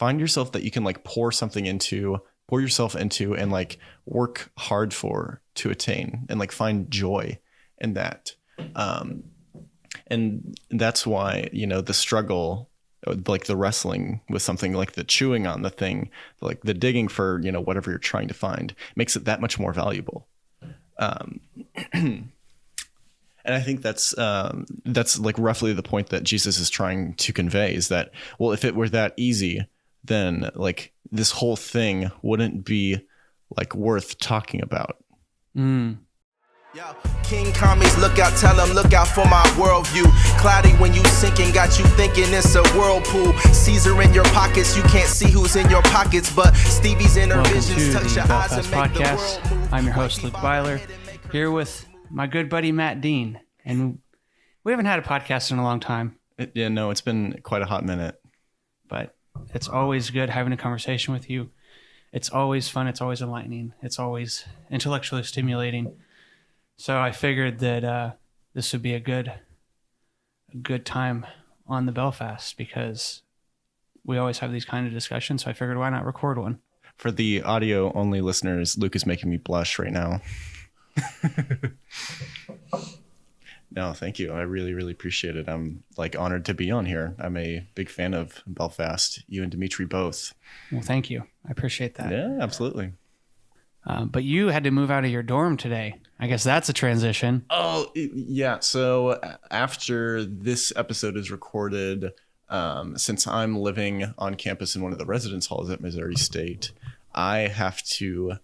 find yourself that you can like pour yourself into and like work hard to attain and like find joy in that. And that's why, the struggle, like the wrestling with something, like the chewing on the thing, like the digging for, whatever you're trying to find, makes it that much more valuable. And I think that's like roughly the point that Jesus is trying to convey, is that, well, if it were that easy, then like this whole thing wouldn't be like worth talking about. Yo, King Commies, look out, tell them, look out for my worldview. Cloudy when you sinking, got you thinking it's a whirlpool. Caesar in your pockets, you can't see who's in your pockets, but Stevie's inner visions touch your eyes and make the world move. I'm your host, Luke Byler, here with my good buddy, Matt Dean. And we haven't had a podcast in a long time. It's been quite a hot minute. But it's always good having a conversation with you. It's always fun. It's always enlightening. It's always intellectually stimulating. So I figured that this would be a good time on the Belfast, because we always have these kind of discussions. So I figured, why not record one? For the audio only listeners, Luke is making me blush right now. No, thank you. I really, really appreciate it. I'm like honored to be on here. I'm a big fan of Belfast. You and Dimitri both. Well, thank you. I appreciate that. Yeah, absolutely. But you had to move out of your dorm today. I guess that's a transition. Oh, yeah. So after this episode is recorded, since I'm living on campus in one of the residence halls at Missouri State, I have to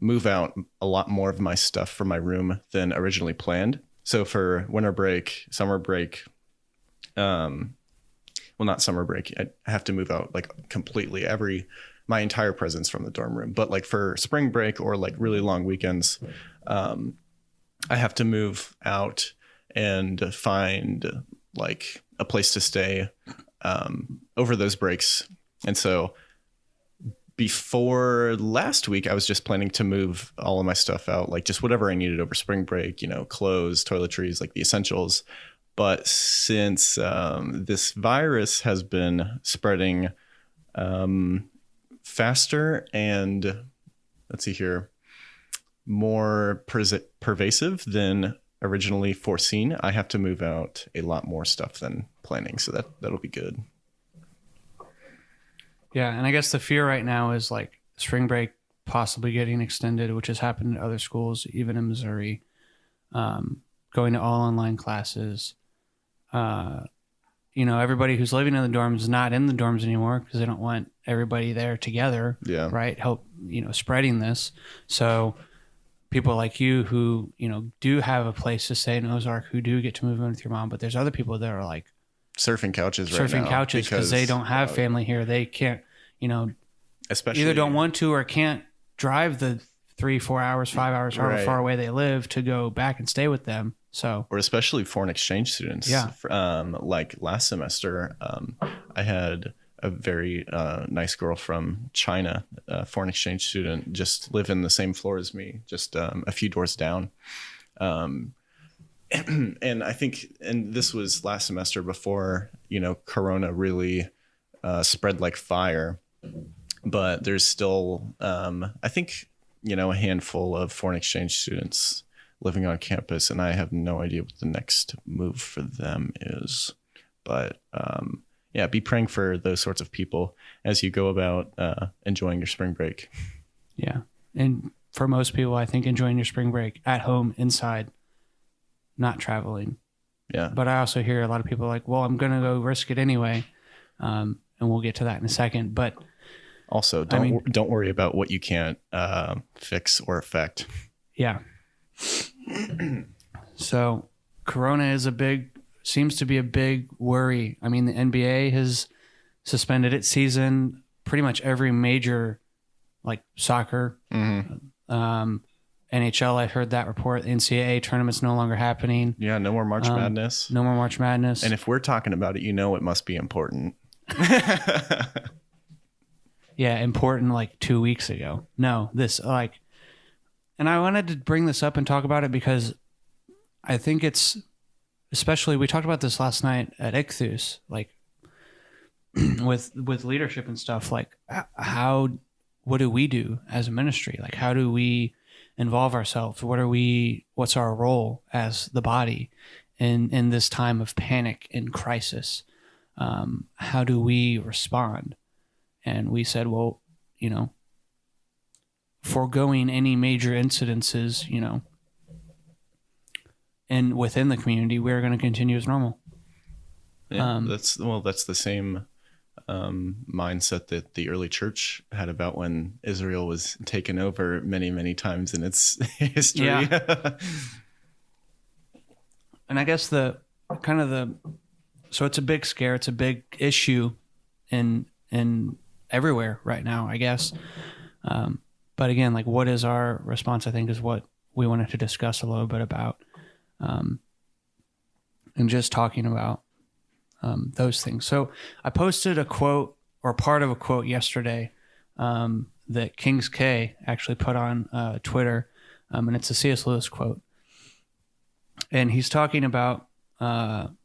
move out a lot more of my stuff from my room than originally planned. So for winter break, summer break, well, not summer break, I have to move out like completely my entire presence from the dorm room. But like for spring break or like really long weekends, I have to move out and find like a place to stay over those breaks. And so before last week, I was just planning to move all of my stuff out, like just whatever I needed over spring break, clothes, toiletries, like the essentials. But since this virus has been spreading faster and, let's see here, more pervasive than originally foreseen, I have to move out a lot more stuff than planning. So that'll be good. Yeah, and I guess the fear right now is like spring break possibly getting extended, which has happened at other schools, even in Missouri, going to all online classes. Everybody who's living in the dorms is not in the dorms anymore because they don't want everybody there together, right? Help, spreading this. So people like you who, do have a place to stay in Ozark, who do get to move in with your mom, but there's other people that are like, surfing couches because they don't have family here. They can't, especially either don't want to or can't drive the 3-4 hours, 5 hours, however far away they live to go back and stay with them. So, or especially foreign exchange students. Yeah. Like last semester, I had a very nice girl from China, a foreign exchange student, just live in the same floor as me, just a few doors down. And I think, and this was last semester before, Corona really spread like fire, but there's still, I think, a handful of foreign exchange students living on campus, and I have no idea what the next move for them is. But be praying for those sorts of people as you go about enjoying your spring break. Yeah. And for most people, I think enjoying your spring break at home, inside, not traveling. Yeah. But I also hear a lot of people like, well, I'm going to go risk it anyway. And we'll get to that in a second. But also, don't worry about what you can't fix or affect. Yeah. So Corona seems to be a big worry. I mean, the NBA has suspended its season, pretty much every major, like soccer, NHL, I heard that report. NCAA tournament's no longer happening. Yeah, no more March Madness. No more March Madness. And if we're talking about it, it must be important. Yeah, important like 2 weeks ago. No, and I wanted to bring this up and talk about it because I think it's, especially, we talked about this last night at Ichthus, like with leadership and stuff, like what do we do as a ministry? Like, how do we involve ourselves? What's our role as the body in this time of panic and crisis? How do we respond? And we said, well, foregoing any major incidences, and within the community, we're going to continue as normal. Yeah, that's the same mindset that the early church had about when Israel was taken over many, many times in its history. Yeah. And I guess so it's a big scare. It's a big issue in everywhere right now, I guess. But again, like, what is our response, I think, is what we wanted to discuss a little bit about. And just talking about those things. So I posted a quote, or part of a quote, yesterday that King's K actually put on Twitter, and it's a C.S. Lewis quote. And he's talking about, the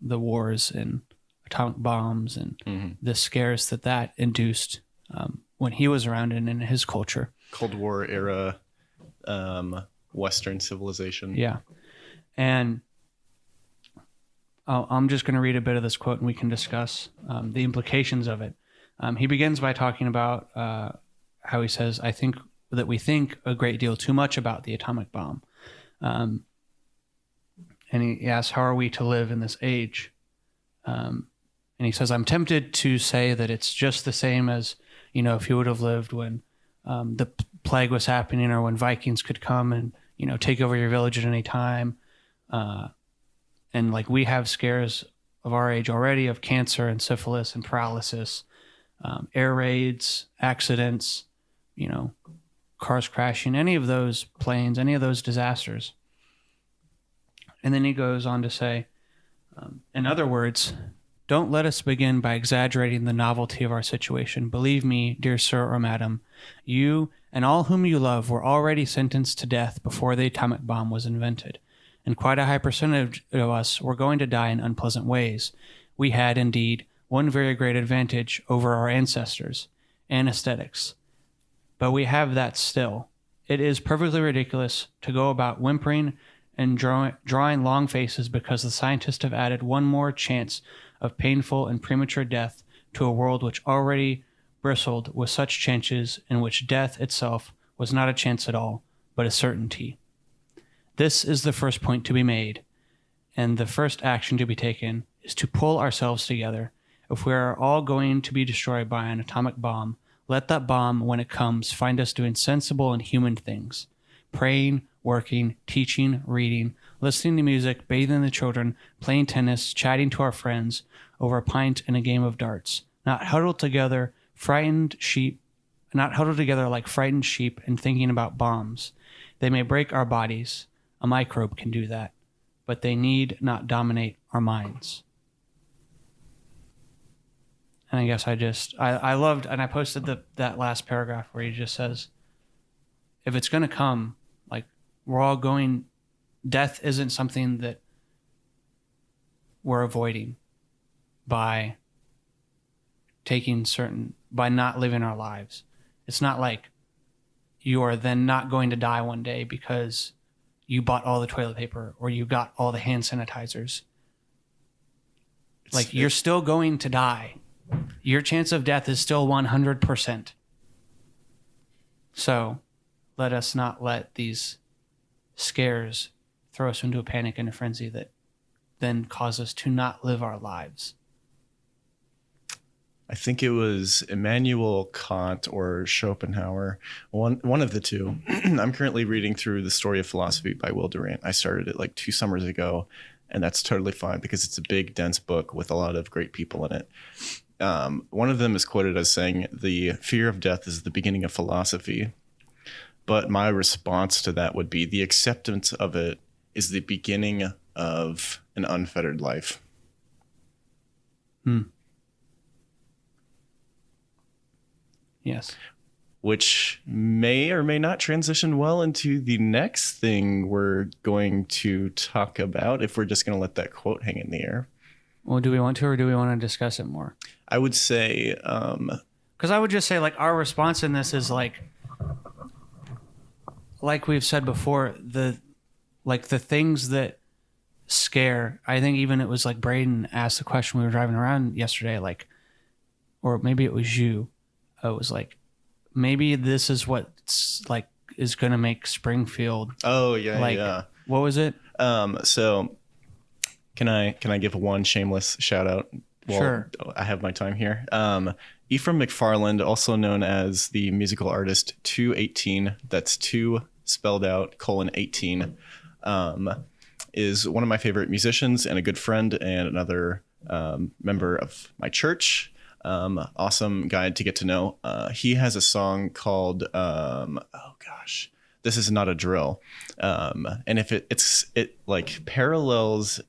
wars and atomic bombs and the scares that induced when he was around and in his culture. Cold War era Western civilization. Yeah. And I'm just going to read a bit of this quote and we can discuss the implications of it. He begins by talking about how he says, I think that we think a great deal too much about the atomic bomb. And he asks, how are we to live in this age? And he says, I'm tempted to say that it's just the same as, if you would have lived when the plague was happening, or when Vikings could come and, take over your village at any time. And like, we have scares of our age already of cancer and syphilis and paralysis, air raids, accidents, cars crashing, any of those planes, any of those disasters. And then he goes on to say, in other words, don't let us begin by exaggerating the novelty of our situation. Believe me, dear sir or madam, you and all whom you love were already sentenced to death before the atomic bomb was invented. And quite a high percentage of us were going to die in unpleasant ways. We had, indeed, one very great advantage over our ancestors, anesthetics. But we have that still. It is perfectly ridiculous to go about whimpering and drawing long faces because the scientists have added one more chance of painful and premature death to a world which already bristled with such chances, in which death itself was not a chance at all, but a certainty. This is the first point to be made, and the first action to be taken is to pull ourselves together. If we are all going to be destroyed by an atomic bomb, let that bomb, when it comes, find us doing sensible and human things, praying, working, teaching, reading, listening to music, bathing the children, playing tennis, chatting to our friends over a pint and a game of darts, not huddled together like frightened sheep and thinking about bombs. They may break our bodies. A microbe can do that, but they need not dominate our minds. And I guess I loved, and I posted that last paragraph where he just says, if it's going to come, like, we're all going, death isn't something that we're avoiding by by not living our lives. It's not like you are then not going to die one day because you bought all the toilet paper or you got all the hand sanitizers. Like, you're still going to die. Your chance of death is still 100%. So let us not let these scares throw us into a panic and a frenzy that then cause us to not live our lives. I think it was Immanuel Kant or Schopenhauer, one of the two. I'm currently reading through The Story of Philosophy by Will Durant. I started it like 2 summers ago, and that's totally fine because it's a big, dense book with a lot of great people in it. One of them is quoted as saying, the fear of death is the beginning of philosophy. But my response to that would be the acceptance of it is the beginning of an unfettered life. Yes. Which may or may not transition well into the next thing we're going to talk about, if we're just going to let that quote hang in the air. Well, do we want to, or do we want to discuss it more? I would say, because I would just say, like, our response in this is like we've said before, the things that scare. I think even it was like Braden asked the question, we were driving around yesterday, like, or maybe it was you. It was like, maybe this is what's like is going to make Springfield. Oh yeah. Like, yeah. What was it? So can I give one shameless shout out? Sure. I have my time here. Ephraim McFarland, also known as the musical artist 218, that's 2 spelled out, :18, is one of my favorite musicians and a good friend and another member of my church. Awesome guy to get to know. He has a song called, This Is Not a Drill. And if it like parallels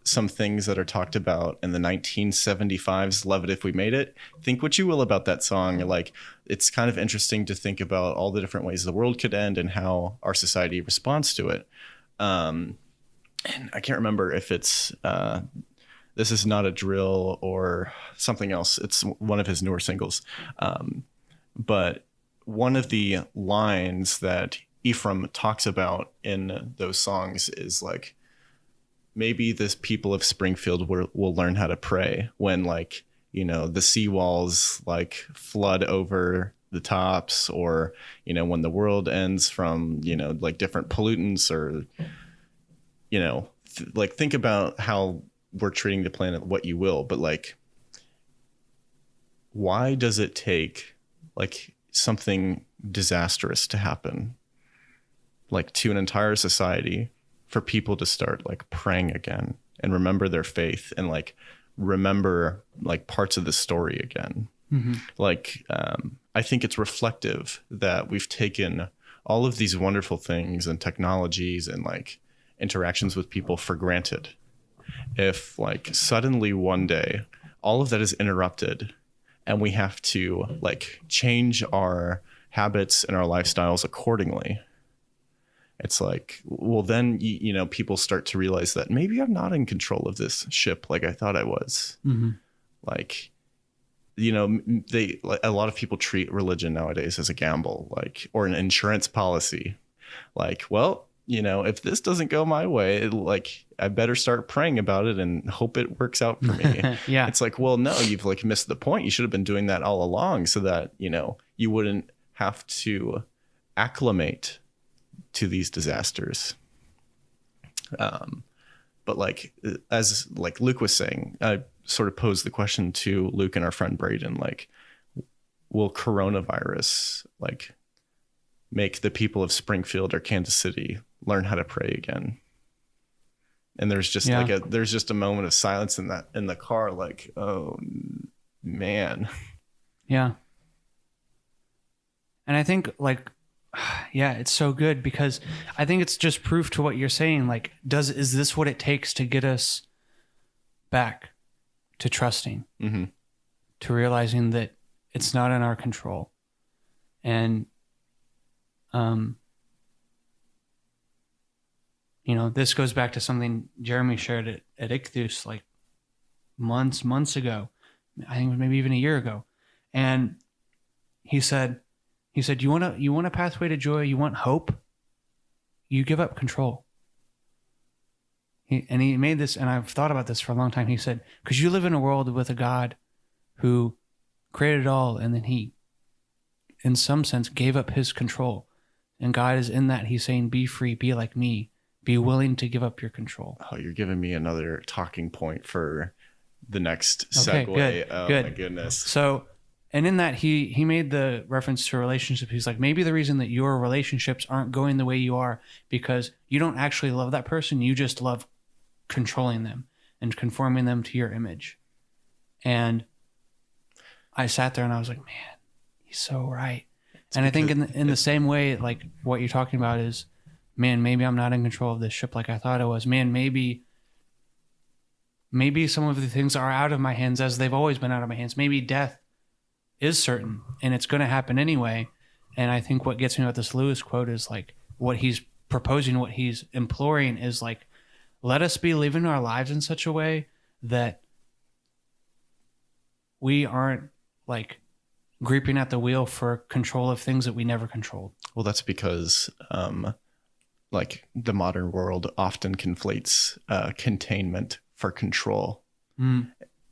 some things that are talked about in the 1975's Love It If We Made It. Think what you will about that song. Like, it's kind of interesting to think about all the different ways the world could end and how our society responds to it. And I can't remember if it's This Is Not a Drill or something else. It's one of his newer singles. But one of the lines that Ephraim talks about in those songs is like, maybe this people of Springfield will learn how to pray when, like, you know, the seawalls like flood over the tops, or, you know, when the world ends from, you know, like different pollutants, or, you know, like think about how we're treating the planet, what you will, but like, why does it take like something disastrous to happen, like to an entire society, for people to start like praying again and remember their faith and like remember like parts of the story again? Mm-hmm. Like, I think it's reflective that we've taken all of these wonderful things and technologies and like interactions with people for granted. If like suddenly one day all of that is interrupted and we have to like change our habits and our lifestyles accordingly, it's like, well, then, you know, people start to realize that maybe I'm not in control of this ship like I thought I was. Mm-hmm. Like, you know, a lot of people treat religion nowadays as a gamble, like, or an insurance policy. Like, well, you know, if this doesn't go my way, like, I better start praying about it and hope it works out for me. Yeah. It's like, well, no, you've like missed the point. You should have been doing that all along so that, you know, you wouldn't have to acclimate to these disasters. But like, as like Luke was saying, I sort of posed the question to Luke and our friend Braden, like, will coronavirus like make the people of Springfield or Kansas City learn how to pray again? And there's just there's just a moment of silence in the car, like, oh man. Yeah. And I think like, yeah, it's so good because I think it's just proof to what you're saying. Like, is this what it takes to get us back to trusting, mm-hmm. to realizing that it's not in our control? And, you know, this goes back to something Jeremy shared at Ichthus like months ago. I think maybe even a year ago. And he said, you want a pathway to joy? You want hope? You give up control. He made this, and I've thought about this for a long time. He said, because you live in a world with a God who created it all, and then he, in some sense, gave up his control. And God is in that. He's saying, be free, be like me, be willing to give up your control. Oh, you're giving me another talking point for the next okay, segue. Good, oh good. My goodness. So, and in that, he made the reference to relationships. He's like, maybe the reason that your relationships aren't going the way you are because you don't actually love that person. You just love controlling them and conforming them to your image. And I sat there and I was like, man, he's so right. And I think in the same way, like what you're talking about is, man, maybe I'm not in control of this ship like I thought I was. Man, maybe some of the things are out of my hands as they've always been out of my hands. Maybe death is certain and it's going to happen anyway. And I think what gets me about this Lewis quote is like what he's proposing, what he's imploring is like, let us be living our lives in such a way that we aren't like gripping at the wheel for control of things that we never controlled. Well, that's because like the modern world often conflates containment for control.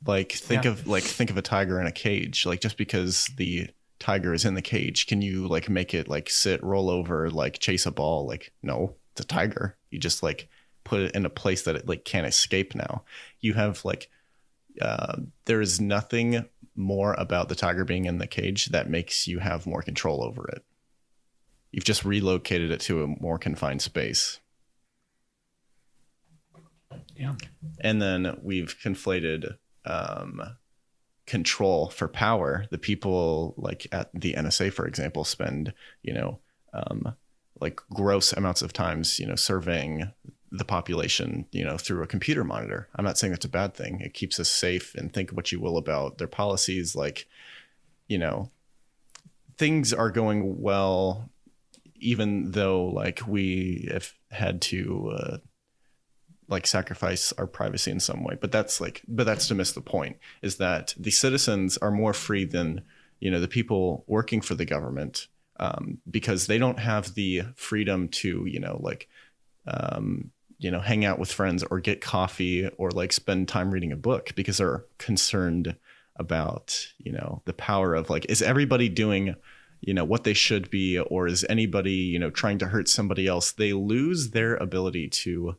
Like think of a tiger in a cage. Like just because the tiger is in the cage, can you like make it like sit, roll over, like chase a ball? Like, no, it's a tiger. You just like put it in a place that it like can't escape now. You have like there is nothing more about the tiger being in the cage that makes you have more control over it. You've just relocated it to a more confined space. Yeah. And then we've conflated control for power. The people like at the NSA, for example, spend, like gross amounts of times, surveying the population, through a computer monitor. I'm not saying that's a bad thing. It keeps us safe, and think what you will about their policies. Like, things are going well, even though like we have had to like sacrifice our privacy in some way. But that's to miss the point, is that the citizens are more free than, the people working for the government, because they don't have the freedom to, hang out with friends or get coffee or like spend time reading a book, because they're concerned about, the power of like, is everybody doing, what they should be, or is anybody, trying to hurt somebody else? They lose their ability to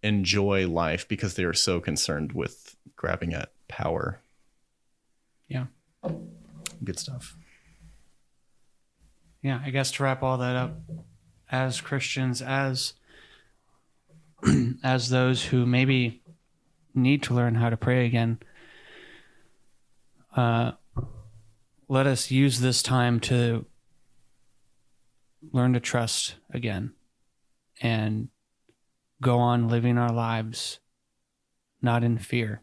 enjoy life because they are so concerned with grabbing at power. Yeah. Good stuff. Yeah, I guess to wrap all that up, as Christians, as those who maybe need to learn how to pray again, let us use this time to learn to trust again and go on living our lives not in fear.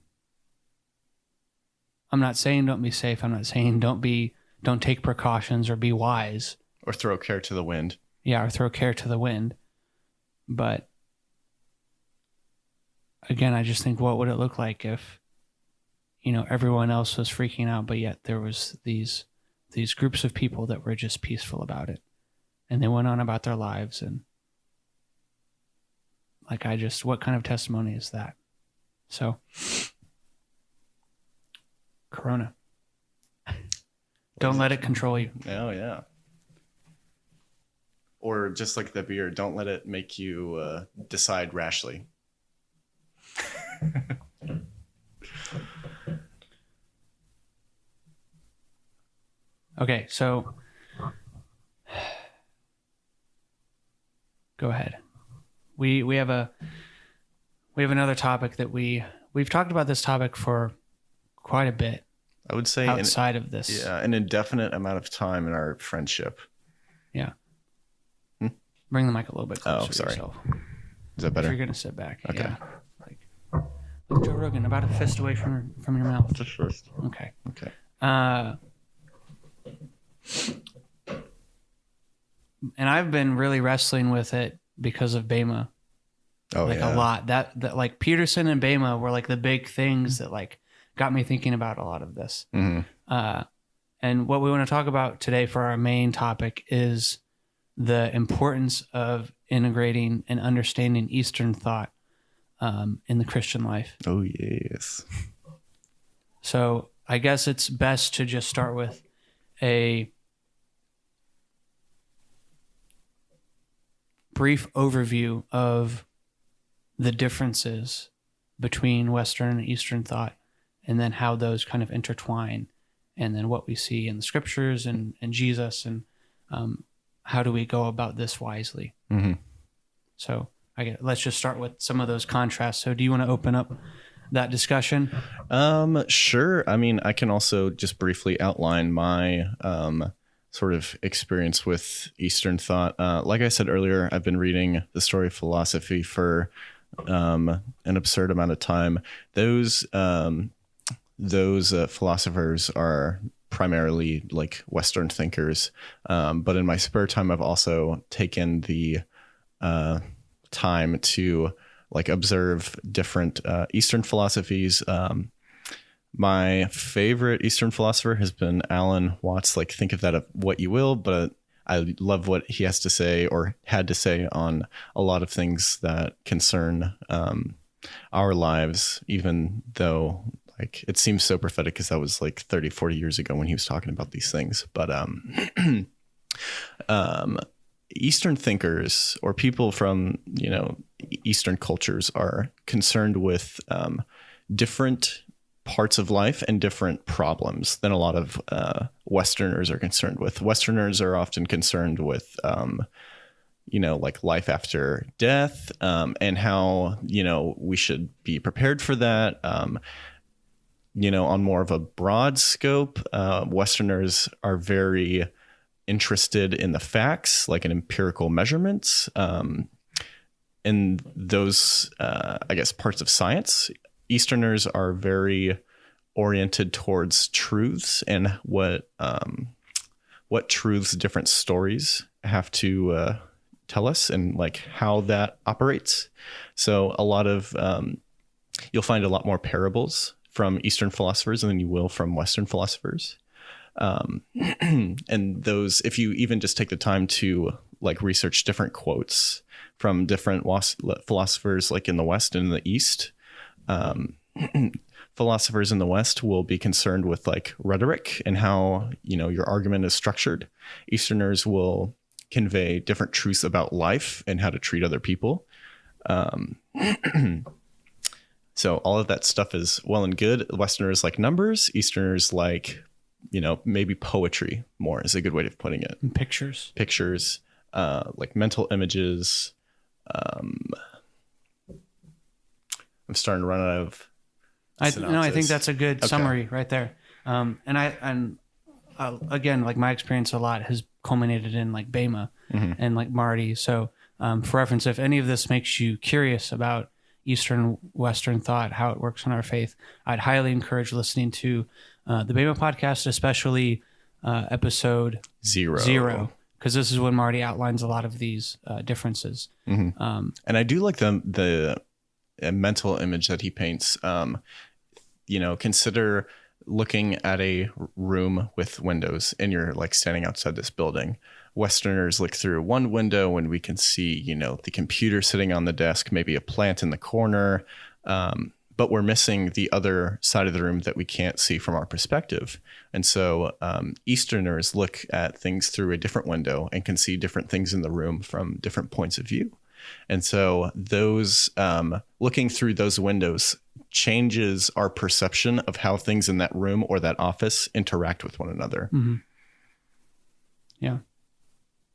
I'm not saying don't be safe. I'm not saying don't take precautions or be wise. Or throw care to the wind. Yeah, or throw care to the wind. But again, I just think, what would it look like if, everyone else was freaking out, but yet there was these groups of people that were just peaceful about it, and they went on about their lives, and like, what kind of testimony is that? So, Corona. Don't let it control you. Oh, yeah. Or just like the beer, don't let it make you decide rashly. Okay, so go ahead. We have another topic that we've talked about this topic for quite a bit. I would say outside of this. Yeah, an indefinite amount of time in our friendship. Yeah. Bring the mic a little bit closer to sorry. yourself. Is that better? If you're gonna sit back. Okay. Yeah. Like Joe Rogan, about a fist away from your mouth. Just first. Okay. Okay. And I've been really wrestling with it because of BEMA. Oh, a lot. That like Peterson and BEMA were like the big things that like got me thinking about a lot of this. Mm-hmm. And what we want to talk about today for our main topic is the importance of integrating and understanding Eastern thought in the Christian life. Oh, yes. So I guess it's best to just start with a brief overview of the differences between Western and Eastern thought, and then how those kind of intertwine, and then what we see in the scriptures and Jesus, and how do we go about this wisely. Mm-hmm. So let's just start with some of those contrasts. So do you want to open up that discussion? Sure. I mean, I can also just briefly outline my sort of experience with Eastern thought. Like I said earlier, I've been reading the story of philosophy for an absurd amount of time. Those philosophers are primarily like Western thinkers. But in my spare time, I've also taken the time to like observe different Eastern philosophies. My favorite Eastern philosopher has been Alan Watts. Like, think of that of what you will, but I love what he has to say or had to say on a lot of things that concern our lives, even though like it seems so prophetic because that was like 30, 40 years ago when he was talking about these things. But Eastern thinkers or people from, Eastern cultures are concerned with different parts of life and different problems than a lot of Westerners are concerned with. Westerners are often concerned with, like life after death, and how, we should be prepared for that. On more of a broad scope, Westerners are very interested in the facts, like in empirical measurements, in those, parts of science. Easterners are very oriented towards truths and what truths different stories have to tell us and like how that operates. So a lot of, you'll find a lot more parables from Eastern philosophers than you will from Western philosophers. And those, if you even just take the time to like research different quotes from different philosophers, like in the West and in the East, philosophers in the West will be concerned with like rhetoric and how, your argument is structured. Easterners will convey different truths about life and how to treat other people. So all of that stuff is well and good. Westerners like numbers. Easterners like, maybe poetry more is a good way of putting it. And pictures, like mental images. I'm starting to run out of synopsis. I think that's a good summary right there. Again, like my experience a lot has culminated in like BEMA and like Marty. So for reference, if any of this makes you curious about Eastern Western thought, how it works on our faith, I'd highly encourage listening to the BEMA podcast, especially episode zero, because this is when Marty outlines a lot of these differences. And I do like the mental image that he paints. Consider looking at a room with windows and you're like standing outside this building. Westerners look through one window and we can see, the computer sitting on the desk, maybe a plant in the corner. But we're missing the other side of the room that we can't see from our perspective. And so Easterners look at things through a different window and can see different things in the room from different points of view. And so those looking through those windows changes our perception of how things in that room or that office interact with one another. Mm-hmm. Yeah.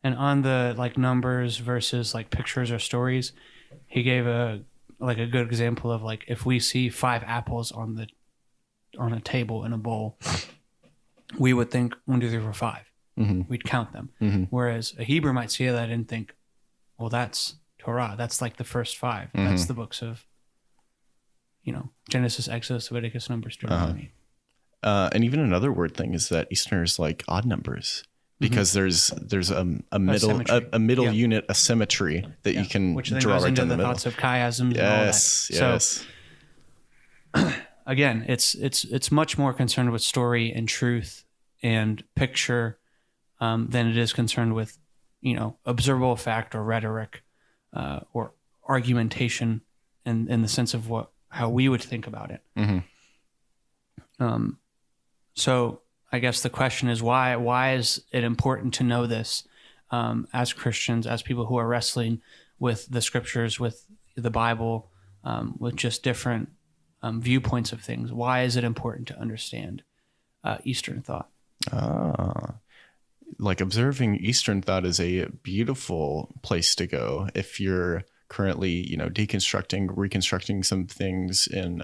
And on the like numbers versus like pictures or stories, he gave a good example of like, if we see 5 apples on a table in a bowl, we would think 1, 2, 3, 4, 5. Mm-hmm. We'd count them. Mm-hmm. Whereas a Hebrew might see that and think, well, that's Torah. That's like the first 5. Mm-hmm. That's the books of, Genesis, Exodus, Leviticus, Numbers, Deuteronomy. And even another weird thing is that Easterners like odd numbers. Because there's a middle unit, a symmetry that you can which then draw goes right into down the the middle. Thoughts of chiasms. Yes, and all that. yes. So, again, it's much more concerned with story and truth and picture than it is concerned with, observable fact or rhetoric or argumentation in the sense of how we would think about it. Mm-hmm. So I guess the question is why is it important to know this as Christians, as people who are wrestling with the scriptures, with the Bible, with just different viewpoints of things? Why is it important to understand Eastern thought? Like observing Eastern thought is a beautiful place to go if you're currently, deconstructing, reconstructing some things in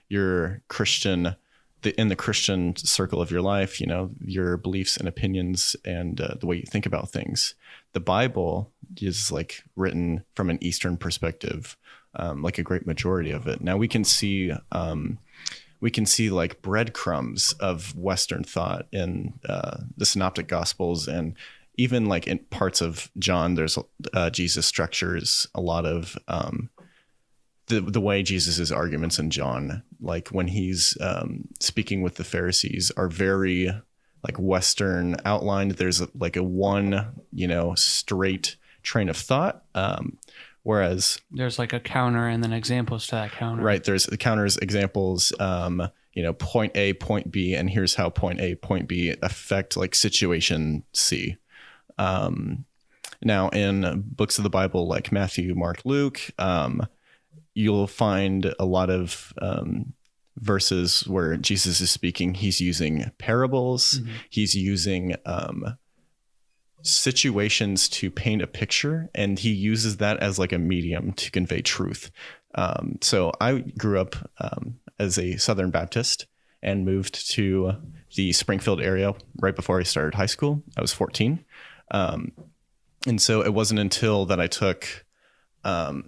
your Christian in the Christian circle of your life, your beliefs and opinions and the way you think about things. The Bible is like written from an Eastern perspective, like a great majority of it. Now we can see like breadcrumbs of Western thought in the Synoptic Gospels, and even like in parts of John, there's Jesus structures a lot of the way Jesus's arguments in John, like when he's speaking with the Pharisees, are very like Western outlined. There's like a one, straight train of thought. Whereas there's like a counter and then examples to that counter. Right. There's the counters, examples, point A, point B, and here's how point A, point B affect like situation C. Now in books of the Bible, like Matthew, Mark, Luke, you'll find a lot of verses where Jesus is speaking. He's using parables. Mm-hmm. He's using situations to paint a picture, and he uses that as like a medium to convey truth. So I grew up as a Southern Baptist and moved to the Springfield area right before I started high school. I was 14. And so it wasn't until that I took, a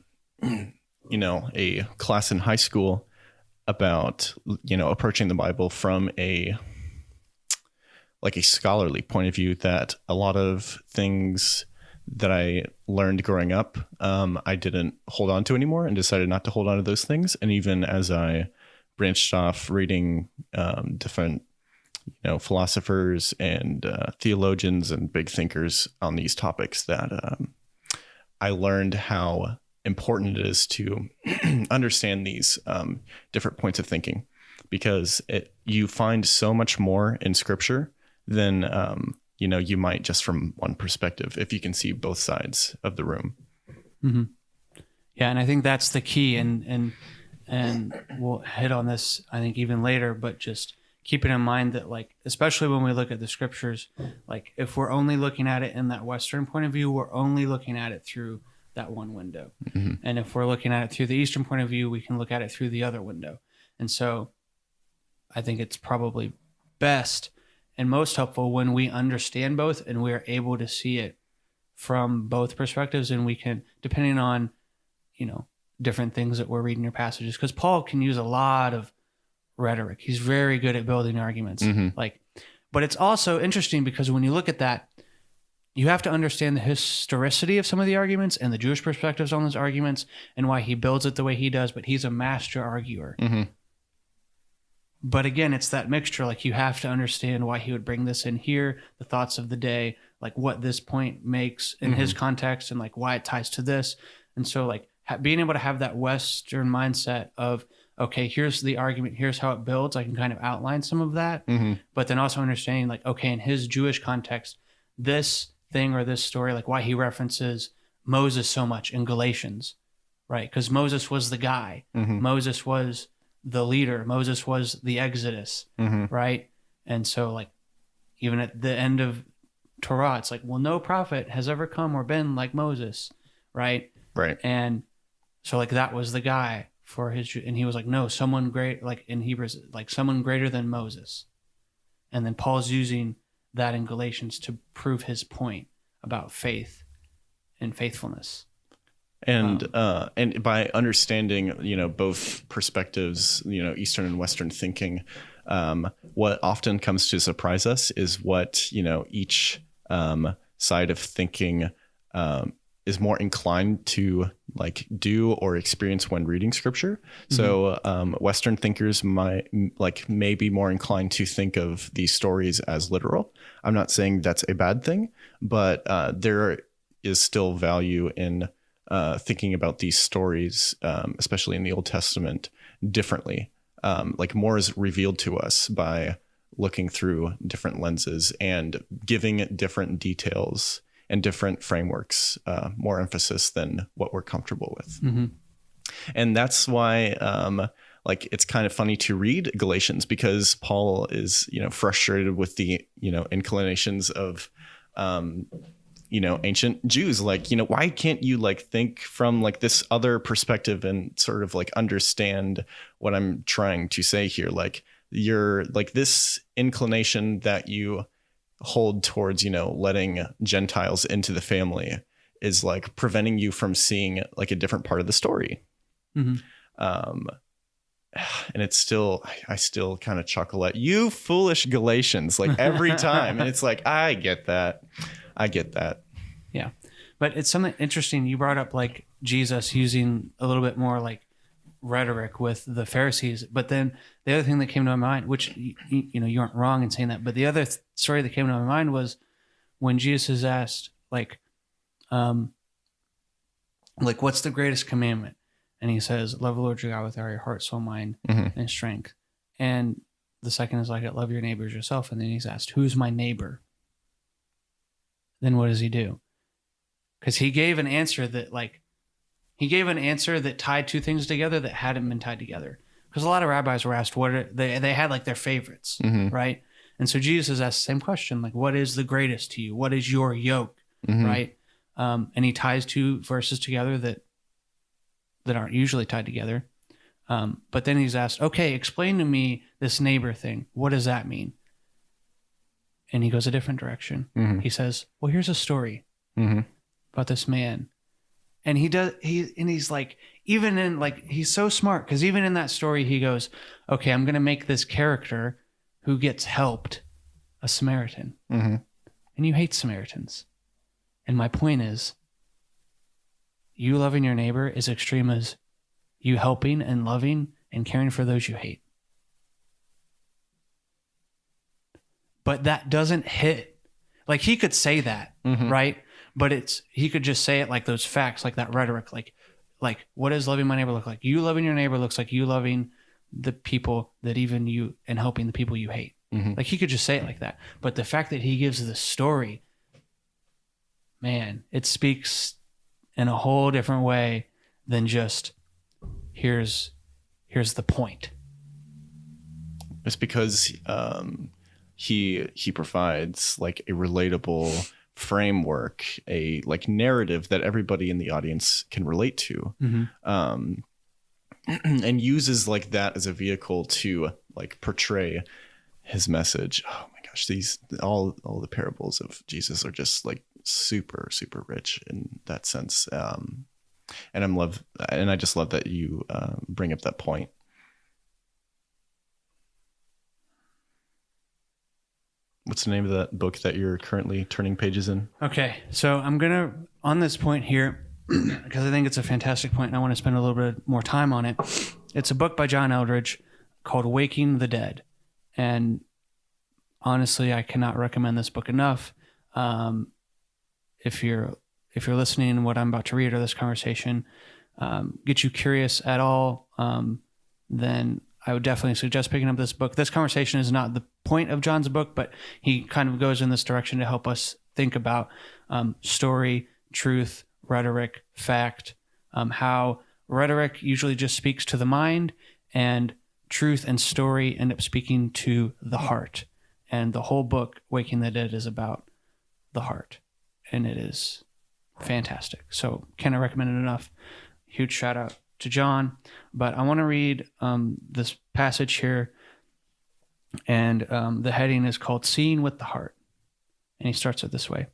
class in high school about, approaching the Bible from a scholarly point of view, that a lot of things that I learned growing up, I didn't hold on to anymore, and decided not to hold on to those things. And even as I branched off reading different, philosophers and theologians and big thinkers on these topics, that I learned how important it is to understand these different points of thinking, because you find so much more in Scripture than you might just from one perspective, if you can see both sides of the room. Mm-hmm. Yeah, and I think that's the key, and we'll hit on this, I think, even later, but just keeping in mind that, like, especially when we look at the Scriptures, like if we're only looking at it in that Western point of view, we're only looking at it through that one window. Mm-hmm. And if we're looking at it through the Eastern point of view, we can look at it through the other window. And so I think it's probably best and most helpful when we understand both and we're able to see it from both perspectives, and we can, depending on, different things that we're reading your passages, because Paul can use a lot of rhetoric. He's very good at building arguments. Mm-hmm. But it's also interesting because when you look at that, you have to understand the historicity of some of the arguments and the Jewish perspectives on those arguments and why he builds it the way he does, but he's a master arguer. Mm-hmm. But again, it's that mixture. Like, you have to understand why he would bring this in here, the thoughts of the day, like what this point makes in mm-hmm. his context, and like why it ties to this. And so like being able to have that Western mindset of, okay, here's the argument, here's how it builds. I can kind of outline some of that, mm-hmm. but then also understanding like, okay, in his Jewish context, this thing or this story, like why he references Moses so much in Galatians, right? Because Moses was the guy. Mm-hmm. Moses was the leader. Moses was the Exodus, mm-hmm. right? And so like even at the end of Torah, it's like, well, no prophet has ever come or been like Moses, right? Right. And so like that was the guy for his, and he was like, no, someone great, like in Hebrews, like someone greater than Moses. And then Paul's using that in Galatians to prove his point about faith and faithfulness. And by understanding, both perspectives, Eastern and Western thinking, what often comes to surprise us is what, each side of thinking is more inclined to like do or experience when reading Scripture. Mm-hmm. So Western thinkers may be more inclined to think of these stories as literal. I'm not saying that's a bad thing, but there is still value in thinking about these stories, especially in the Old Testament, differently. Like more is revealed to us by looking through different lenses and giving it different details and different frameworks, more emphasis than what we're comfortable with. Mm-hmm. And that's why it's kind of funny to read Galatians, because Paul is, frustrated with the, inclinations of, ancient Jews. Like, why can't you think from this other perspective and sort of understand what I'm trying to say here? Like, you're this inclination that you hold towards, letting Gentiles into the family is preventing you from seeing a different part of the story. Mm-hmm. And it's still, I still kind of chuckle at you foolish Galatians, every time. And it's I get that. Yeah. But it's something interesting. You brought up Jesus using a little bit more rhetoric with the Pharisees. But then the other thing that came to my mind, which, you aren't wrong in saying that, but the other story that came to my mind was when Jesus is asked, what's the greatest commandment? And he says, love the Lord your God with all your heart, soul, mind, and strength. And the second is like it, love your neighbor as yourself. And then he's asked, who's my neighbor? Then what does he do? Because he gave an answer that tied two things together that hadn't been tied together. Because a lot of rabbis were asked they had like their favorites, right? And so Jesus asked the same question, like, what is the greatest to you? What is your yoke, right? And he ties two verses together that aren't usually tied together. But then he's asked, okay, explain to me this neighbor thing. What does that mean? And he goes a different direction. He says, well, here's a story about this man. And he's like, even in like, he's so smart because even in that story, he goes, okay, I'm going to make this character who gets helped a Samaritan. And you hate Samaritans. And my point is, you loving your neighbor is extreme as you helping and loving and caring for those you hate. But that doesn't hit. Like he could say that, right? But he could just say it like those facts, like that rhetoric, like what does loving my neighbor look like? You loving your neighbor looks like you loving the people that even you and helping the people you hate. Like he could just say it like that. But the fact that he gives the story, man, it speaks in a whole different way than just here's the point. It's because he provides like a relatable framework, a like narrative that everybody in the audience can relate to, and uses like that as a vehicle to like portray his message. Oh my gosh, all the parables of Jesus are just like super, super rich in that sense. And I just love that you bring up that point. What's the name of that book that you're currently turning pages in? Okay, so I'm going to, on this point here, because I think it's a fantastic point and I want to spend a little bit more time on it. It's a book by John Eldredge called Waking the Dead. And honestly, I cannot recommend this book enough. If you're listening to what I'm about to read or this conversation get you curious at all, then I would definitely suggest picking up this book. This conversation is not the point of John's book, but he kind of goes in this direction to help us think about story, truth, rhetoric, fact, how rhetoric usually just speaks to the mind and truth and story end up speaking to the heart. And the whole book, Waking the Dead, is about the heart. And it is fantastic. So can't recommend it enough. Huge shout out to John. But I want to read this passage here. And the heading is called Seeing with the Heart. And he starts it this way.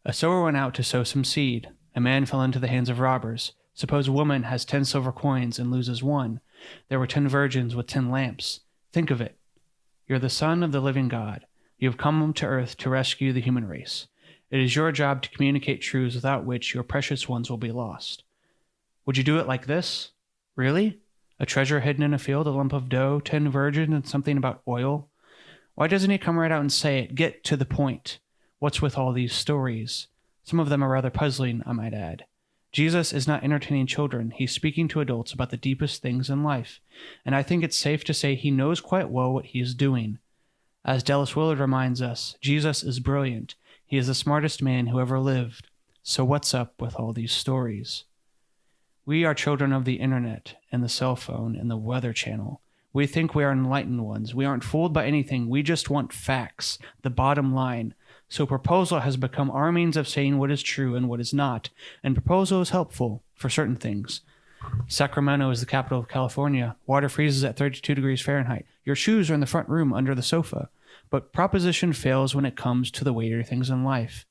A sower went out to sow some seed. A man fell into the hands of robbers. Suppose a woman has 10 silver coins and loses one. There were 10 virgins with 10 lamps. Think of it. You're the Son of the living God. You have come to earth to rescue the human race. It is your job to communicate truths without which your precious ones will be lost. Would you do it like this? Really? A treasure hidden in a field, a lump of dough, 10 virgins, and something about oil? Why doesn't he come right out and say it? Get to the point. What's with all these stories? Some of them are rather puzzling, I might add. Jesus is not entertaining children. He's speaking to adults about the deepest things in life. And I think it's safe to say he knows quite well what he is doing. As Dallas Willard reminds us, Jesus is brilliant. He is the smartest man who ever lived. So what's up with all these stories? We are children of the internet and the cell phone and the Weather Channel. We think we are enlightened ones. We aren't fooled by anything. We just want facts, the bottom line. So proposal has become our means of saying what is true and what is not. And proposal is helpful for certain things. Sacramento is the capital of California. Water freezes at 32 degrees Fahrenheit. Your shoes are in the front room under the sofa. But proposition fails when it comes to the weightier things in life.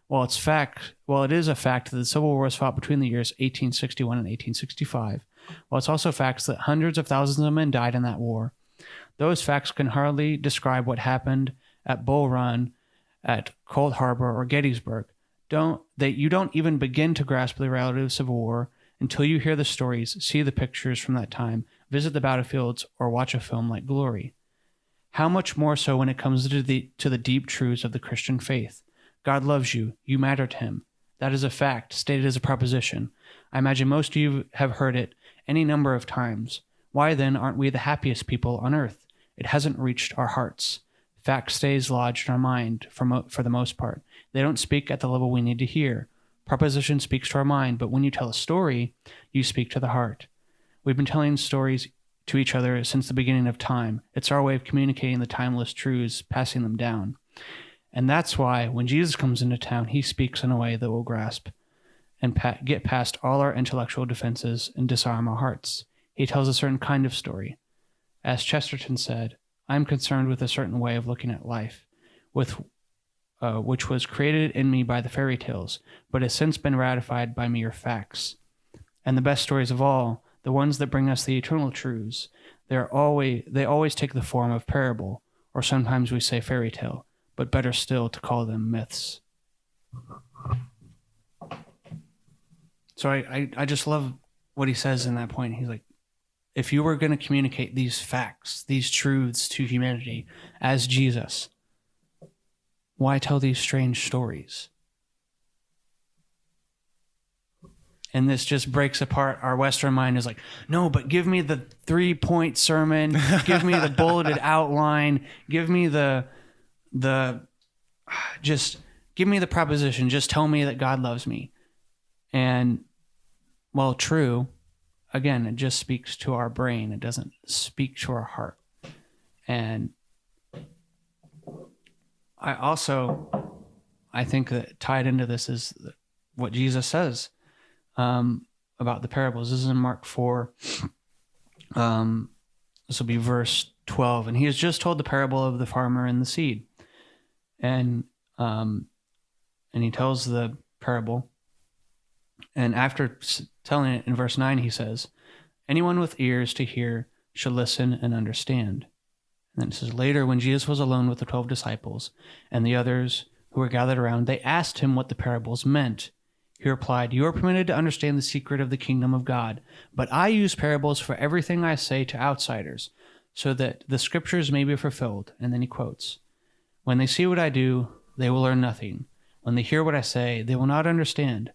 While it is a fact that the Civil War was fought between the years 1861 and 1865, while it's also facts that hundreds of thousands of men died in that war, those facts can hardly describe what happened at Bull Run, at Cold Harbor, or Gettysburg. You don't even begin to grasp the reality of the Civil War Until you hear the stories, see the pictures from that time, visit the battlefields, or watch a film like Glory. How much more so when it comes to the deep truths of the Christian faith? God loves you. You matter to him. That is a fact, stated as a proposition. I imagine most of you have heard it any number of times. Why then aren't we the happiest people on earth? It hasn't reached our hearts. Fact stays lodged in our mind for the most part. They don't speak at the level we need to hear. Proposition speaks to our mind, but when you tell a story, you speak to the heart. We've been telling stories to each other since the beginning of time. It's our way of communicating the timeless truths, passing them down. And that's why when Jesus comes into town, he speaks in a way that will grasp and get past all our intellectual defenses and disarm our hearts. He tells a certain kind of story. As Chesterton said, I'm concerned with a certain way of looking at life, which was created in me by the fairy tales, but has since been ratified by mere facts. And the best stories of all, the ones that bring us the eternal truths, they always take the form of parable, or sometimes we say fairy tale, but better still to call them myths. So I just love what he says in that point. He's like, if you were going to communicate these facts, these truths to humanity as Jesus, why tell these strange stories? And this just breaks apart our Western mind. Is like, no, but give me the 3-point sermon, give me the bulleted outline, give me just give me the proposition, just tell me that God loves me. And well, true, again, it just speaks to our brain. It doesn't speak to our heart. And I think that tied into this is what Jesus says about the parables. This is in Mark 4. This will be verse 12. And he has just told the parable of the farmer and the seed. And he tells the parable. And after telling it in verse 9, he says, anyone with ears to hear should listen and understand. And then it says, later, when Jesus was alone with the 12 disciples and the others who were gathered around, they asked him what the parables meant. He replied, you are permitted to understand the secret of the kingdom of God, but I use parables for everything I say to outsiders, so that the scriptures may be fulfilled. And then he quotes, when they see what I do, they will learn nothing. When they hear what I say, they will not understand.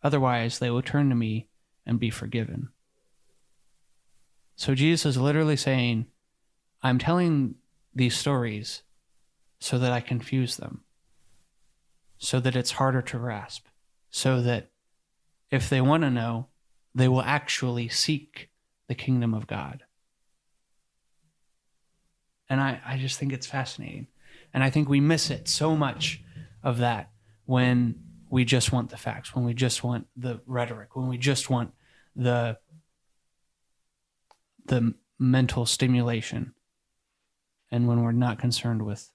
Otherwise, they will turn to me and be forgiven. So Jesus is literally saying, I'm telling these stories so that I confuse them, so that it's harder to grasp, so that if they want to know, they will actually seek the kingdom of God. And I just think it's fascinating. And I think we miss it so much of that when we just want the facts, when we just want the rhetoric, when we just want the mental stimulation, and when we're not concerned with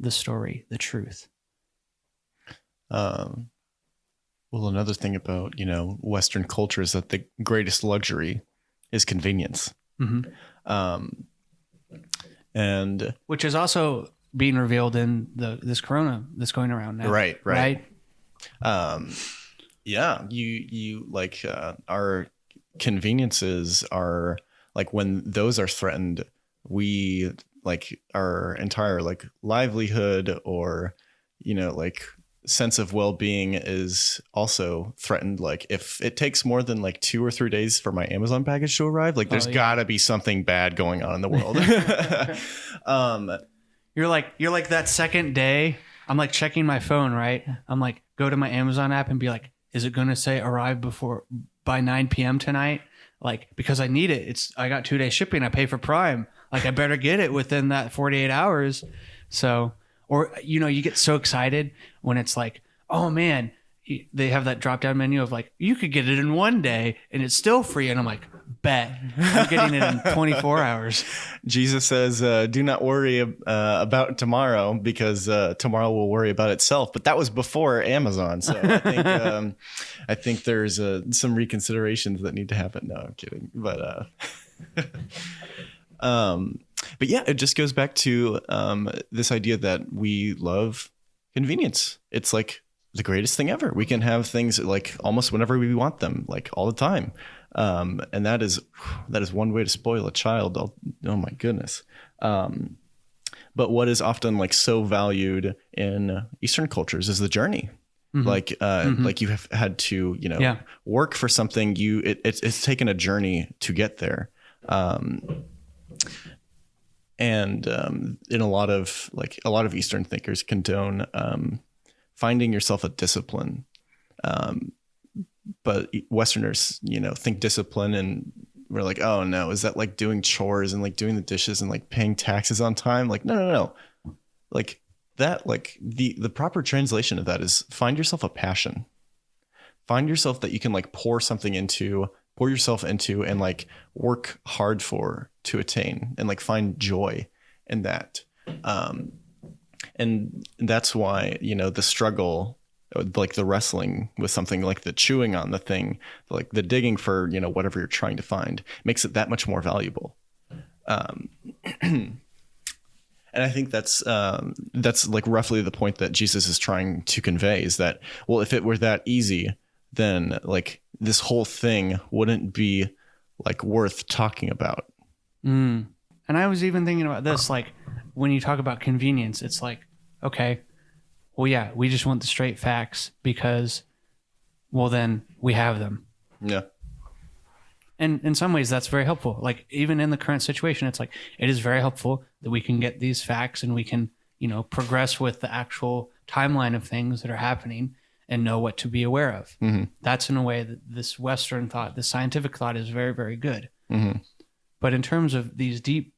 the story, the truth. Well, another thing about, Western culture is that the greatest luxury is convenience. Mm-hmm. And which is also being revealed in this corona that's going around now. Right. Yeah, you like our conveniences are like, when those are threatened, we like our entire like livelihood or sense of well-being is also threatened. Like, if it takes more than like 2 or 3 days for my Amazon package to arrive, like there's gotta be something bad going on in the world. You're like that second day, I'm like checking my phone, right? I'm like, go to my Amazon app and be like, is it going to say arrive by 9 p.m. tonight? Like, because I need it. I got 2 day shipping. I pay for Prime. Like, I better get it within that 48 hours. So, or, you get so excited when it's like, oh man, they have that drop down menu of like, you could get it in 1 day and it's still free. And I'm like, bet I'm getting it in 24 hours. Jesus says, do not worry about tomorrow, because tomorrow will worry about itself. But that was before Amazon. So I think there's some reconsiderations that need to happen. No, I'm kidding. But yeah, it just goes back to this idea that we love convenience. It's like the greatest thing ever. We can have things like almost whenever we want them, like all the time. And that is one way to spoil a child. Oh my goodness. But what is often like so valued in Eastern cultures is the journey. Like you have had to, work for something. It's taken a journey to get there. And in a lot of Eastern thinkers condone finding yourself a discipline. But Westerners, think discipline and we're like, oh no, is that like doing chores and like doing the dishes and like paying taxes on time? Like, no. Like that, like the proper translation of that is find yourself a passion. Find yourself that you can like pour yourself into and like work hard to attain and like find joy in that. And that's why, the struggle, like the wrestling with something, like the chewing on the thing, like the digging for, whatever you're trying to find makes it that much more valuable. And I think that's like roughly the point that Jesus is trying to convey is that, well, if it were that easy, then like this whole thing wouldn't be like worth talking about. And I was even thinking about this, like when you talk about convenience, it's like, okay, well, yeah, we just want the straight facts because, well, then we have them. Yeah. And in some ways that's very helpful. Like even in the current situation, it's like, it is very helpful that we can get these facts and we can, progress with the actual timeline of things that are happening and know what to be aware of. Mm-hmm. That's in a way that this Western thought, this scientific thought is very, very good. Mm-hmm. But in terms of these deep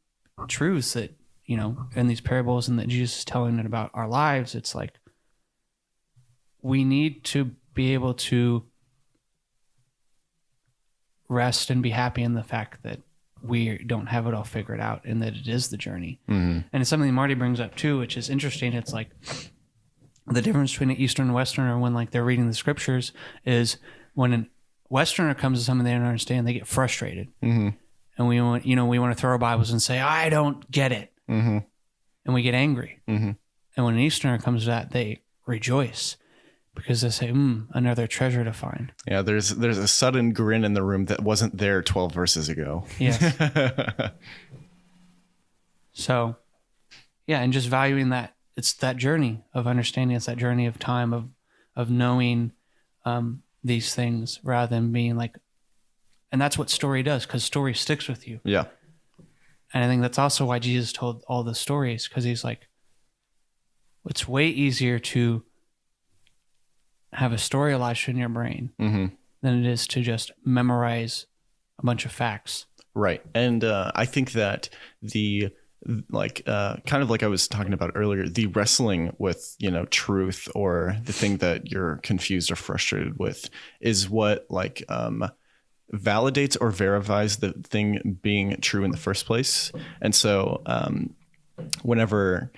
truths that, in these parables and that Jesus is telling it about our lives, it's like, we need to be able to rest and be happy in the fact that we don't have it all figured out and that it is the journey. Mm-hmm. And it's something Marty brings up too, which is interesting. It's like the difference between an Eastern and Westerner when like they're reading the scriptures is when a Westerner comes to something they don't understand, they get frustrated. Mm-hmm. And we want to throw our Bibles and say, I don't get it. Mm-hmm. And we get angry. Mm-hmm. And when an Easterner comes to that, they rejoice. Because they say, another treasure to find. Yeah, there's a sudden grin in the room that wasn't there 12 verses ago. Yes. So, yeah, and just valuing that. It's that journey of understanding. It's that journey of time, of knowing these things rather than being like, and that's what story does, because story sticks with you. Yeah. And I think that's also why Jesus told all the stories, because he's like, it's way easier to have a story lodged in your brain than it is to just memorize a bunch of facts. Right. And I think that the kind of like I was talking about earlier, the wrestling with, truth or the thing that you're confused or frustrated with is what validates or verifies the thing being true in the first place. And so whenever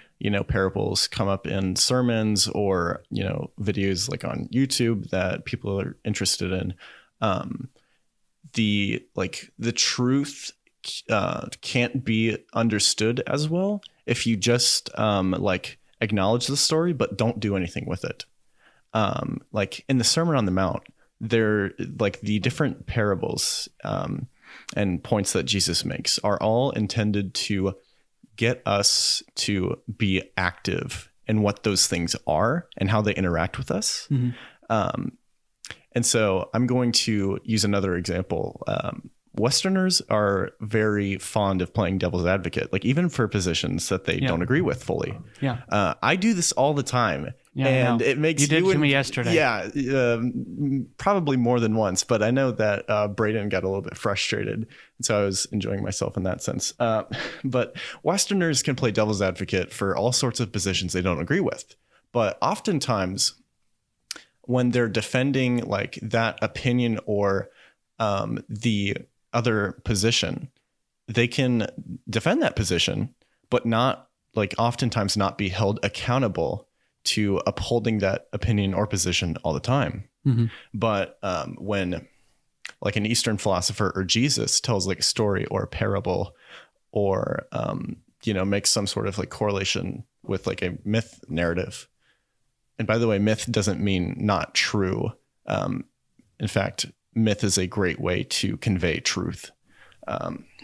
parables come up in sermons or videos like on YouTube that people are interested in, the truth can't be understood as well if you just acknowledge the story but don't do anything with it. Like in the Sermon on the Mount, they're like the different parables and points that Jesus makes are all intended to get us to be active in what those things are and how they interact with us. Mm-hmm. And so I'm going to use another example. Westerners are very fond of playing devil's advocate, like even for positions that they don't agree with fully. Yeah. I do this all the time. Yeah, and it makes you did to me yesterday. Yeah, probably more than once. But I know that Braden got a little bit frustrated, and so I was enjoying myself in that sense. But Westerners can play devil's advocate for all sorts of positions they don't agree with. But oftentimes, when they're defending like that opinion or the other position, they can defend that position, but not oftentimes not be held accountable to upholding that opinion or position all the time. Mm-hmm. But when an Eastern philosopher or Jesus tells a story or a parable or, makes some sort of correlation with a myth narrative, And by the way, myth doesn't mean not true. In fact, myth is a great way to convey truth.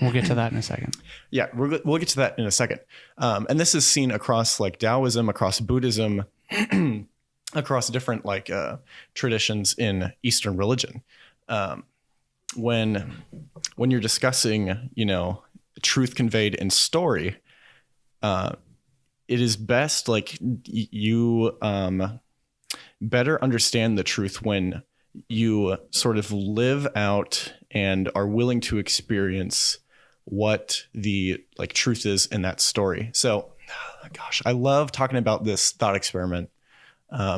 We'll get to that in a second. Yeah, we'll get to that in a second. And this is seen across like Taoism, across Buddhism, across different like traditions in Eastern religion. When you're discussing, truth conveyed in story, it is best like you better understand the truth when you sort of live out and are willing to experience what the like truth is in that story. So, gosh, I love talking about this thought experiment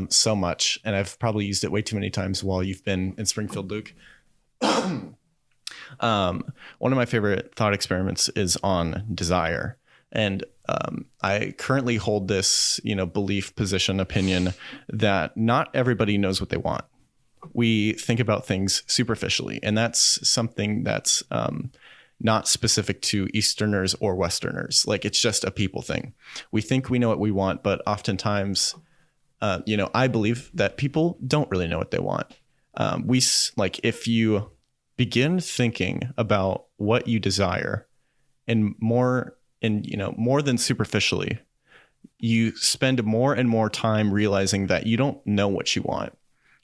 so much, and I've probably used it way too many times while you've been in Springfield, Luke. One of my favorite thought experiments is on desire. And I currently hold this, belief, position, opinion that not everybody knows what they want. We think about things superficially, and that's something that's not specific to Easterners or Westerners. Like, it's just a people thing. We think we know what we want, but oftentimes, I believe that people don't really know what they want. If you begin thinking about what you desire and more than superficially, you spend more and more time realizing that you don't know what you want.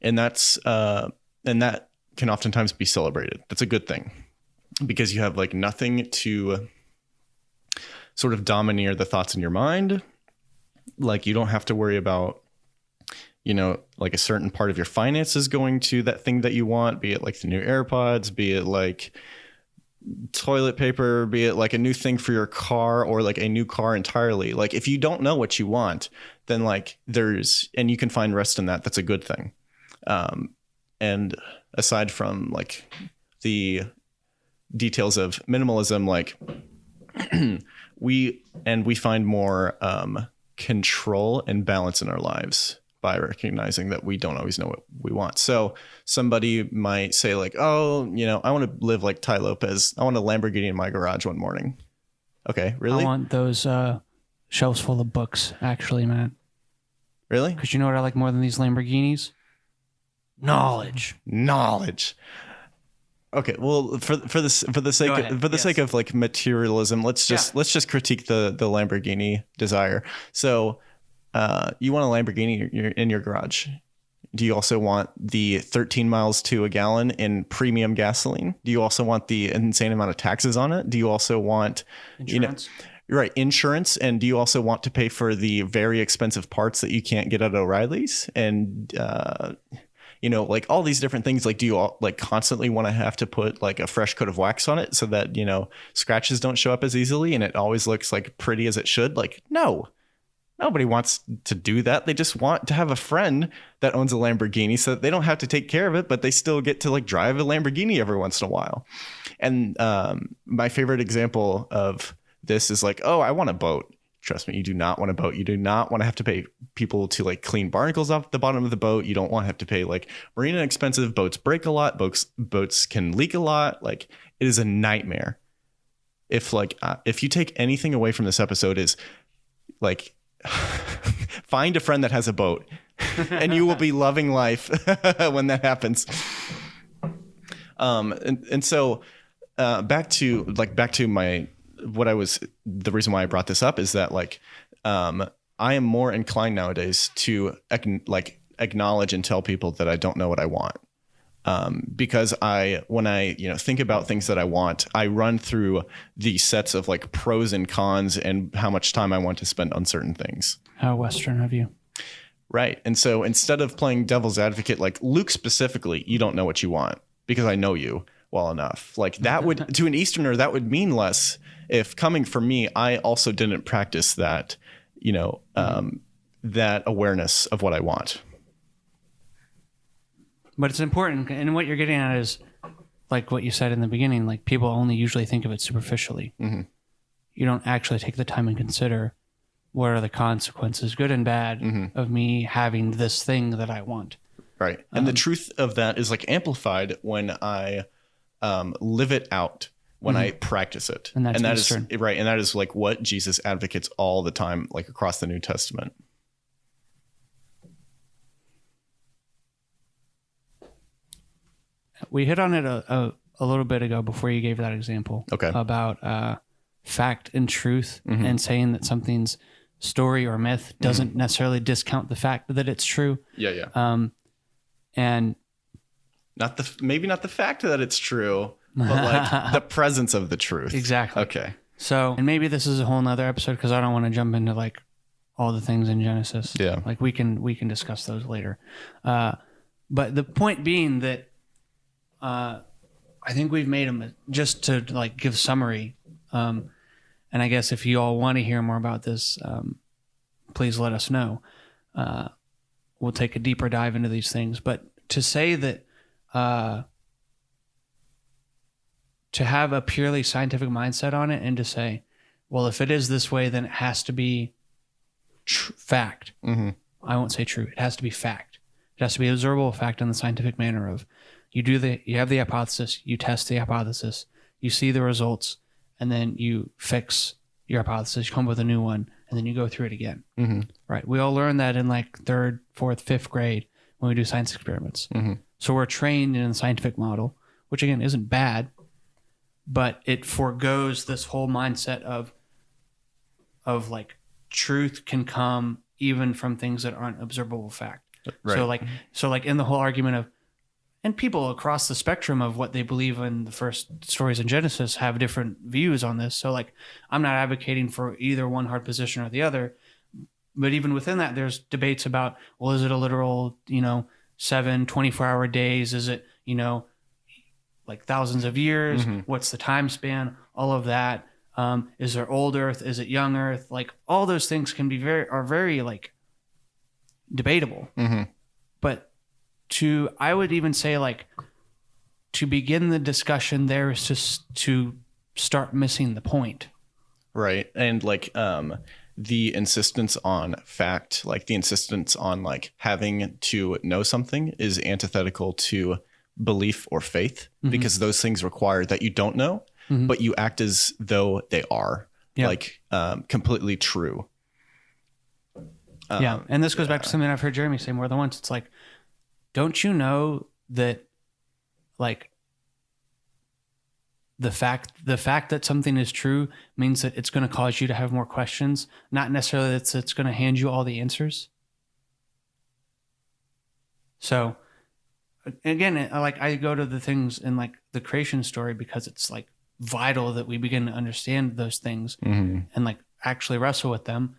And that can oftentimes be celebrated. That's a good thing because you have like nothing to sort of domineer the thoughts in your mind. Like, you don't have to worry about, like a certain part of your finances going to that thing that you want, be it like the new AirPods, be it like toilet paper, be it like a new thing for your car or like a new car entirely. Like, if you don't know what you want, then like and you can find rest in that. That's a good thing. And aside from like the details of minimalism, like we find more control and balance in our lives by recognizing that we don't always know what we want. So somebody might say like, oh, I want to live like Tai Lopez. I want a Lamborghini in my garage one morning. Okay, really? I want those shelves full of books, actually, Matt. Really? Because you know what I like more than these Lamborghinis? Knowledge. Okay, well, for the sake of like materialism, let's just critique the Lamborghini desire. So, you want a Lamborghini in your garage. Do you also want the 13 miles to a gallon in premium gasoline? Do you also want the insane amount of taxes on it? Do you also want insurance? Insurance. And do you also want to pay for the very expensive parts that you can't get at O'Reilly's? And like all these different things. Like, do you all like constantly want to have to put like a fresh coat of wax on it so that, scratches don't show up as easily and it always looks like pretty as it should? Like, no, nobody wants to do that. They just want to have a friend that owns a Lamborghini so that they don't have to take care of it, but they still get to like drive a Lamborghini every once in a while. And my favorite example of this is like, oh, I want a boat. Trust me, you do not want a boat. You do not want to have to pay people to like clean barnacles off the bottom of the boat. You don't want to have to pay like marine and expensive. Boats break a lot. Boats can leak a lot. Like, it is a nightmare. If you take anything away from this episode is like, find a friend that has a boat and you will be loving life when that happens. So back to the reason why I brought this up is that like, I am more inclined nowadays to acknowledge and tell people that I don't know what I want. Because when I think about things that I want, I run through the sets of like pros and cons and how much time I want to spend on certain things. How Western of you. Right. And so instead of playing devil's advocate, like Luke specifically, you don't know what you want because I know you well enough. Like, that would, to an Easterner, that would mean less if coming from me, I also didn't practice that, that awareness of what I want. But it's important, and what you're getting at is like what you said in the beginning, like people only usually think of it superficially. Mm-hmm. You don't actually take the time and consider what are the consequences, good and bad, of me having this thing that I want. Right. And the truth of that is like amplified when I live it out, when I practice it. And that is right. And that is like what Jesus advocates all the time, like across the New Testament. We hit on it a little bit ago before you gave that example. Okay. About fact and truth, and saying that something's story or myth doesn't necessarily discount the fact that it's true. Yeah. And maybe not the fact that it's true, but like the presence of the truth. Exactly. Okay. So, and maybe this is a whole nother episode because I don't want to jump into like all the things in Genesis. Yeah. Like we can discuss those later. But the point being that I think we've made them, just to like give summary. And I guess if you all want to hear more about this, please let us know. We'll take a deeper dive into these things. But to say that to have a purely scientific mindset on it and to say, well, if it is this way, then it has to be fact. I won't say true. It has to be fact. It has to be an observable fact in the scientific manner of you have the hypothesis, you test the hypothesis, you see the results, and then you fix your hypothesis, you come up with a new one, and then you go through it again. Right. We all learn that in like 3rd, 4th, 5th grade when we do science experiments. So we're trained in a scientific model, which again isn't bad, but it forgoes this whole mindset of like truth can come even from things that aren't observable fact. Right. So like in the whole argument of, and people across the spectrum of what they believe in the first stories in Genesis have different views on this. So like, I'm not advocating for either one hard position or the other, but even within that, there's debates about, well, is it a literal, 7 24-hour days? Is it, like thousands of years? What's the time span? All of that. Is there old Earth? Is it young Earth? Like all those things can be very like debatable. But I would even say like to begin the discussion there is just to start missing the point. Right. And like the insistence on fact, like the insistence on like having to know something is antithetical to belief or faith, because those things require that you don't know, but you act as though they are like completely true. And this goes back to something I've heard Jeremy say more than once. It's like, don't you know that like the fact that something is true means that it's going to cause you to have more questions, not necessarily that it's going to hand you all the answers. So again, like I go to the things in like the creation story because it's like vital that we begin to understand those things and like actually wrestle with them.